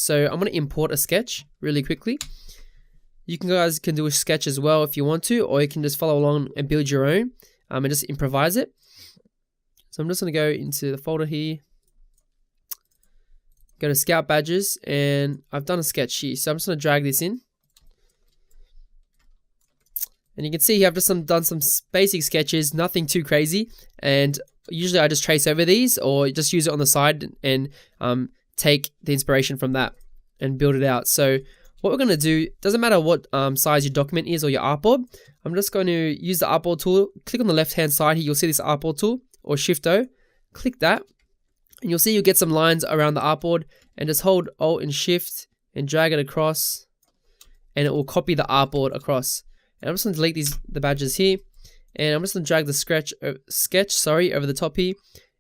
So I'm going to import a sketch really quickly. You guys can do a sketch as well if you want to, or you can just follow along and build your own and just improvise it. So I'm just going to go into the folder here, go to Scout Badges, and I've done a sketch here. So I'm just going to drag this in. And you can see here I've just done some basic sketches, nothing too crazy. And usually I just trace over these or just use it on the side and take the inspiration from that and build it out. So what we're going to do, doesn't matter what size your document is or your artboard. I'm just going to use the artboard tool. Click on the left hand side here, you'll see this artboard tool or Shift-O. Click that and you'll see you'll get some lines around the artboard, and just hold Alt and Shift and drag it across, and it will copy the artboard across. And I'm just going to delete the badges here, and I'm just going to drag the sketch over the top here,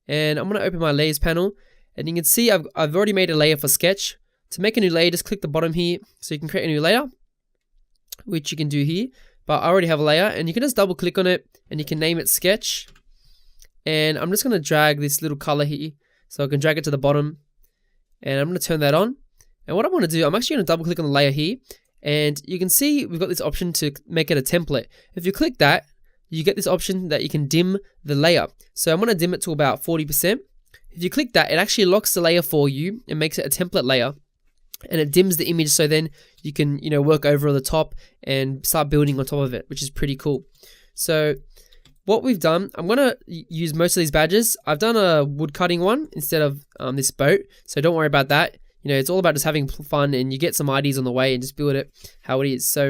and I'm going to open my layers panel, and you can see I've already made a layer for sketch. To make a new layer, just click the bottom here, so you can create a new layer, which you can do here, but I already have a layer, and you can just double click on it, and you can name it sketch. And I'm just going to drag this little color here, so I can drag it to the bottom, and I'm going to turn that on. And what I want to do, I'm actually going to double click on the layer here, and you can see we've got this option to make it a template. If you click that, you get this option that you can dim the layer. So I'm going to dim it to about 40%. If you click that, it actually locks the layer for you and makes it a template layer. And it dims the image, so then you can, work over the top and start building on top of it, which is pretty cool. So what we've done, I'm going to use most of these badges. I've done a wood cutting one instead of this boat, so don't worry about that. It's all about just having fun, and you get some ideas on the way and just build it how it is. So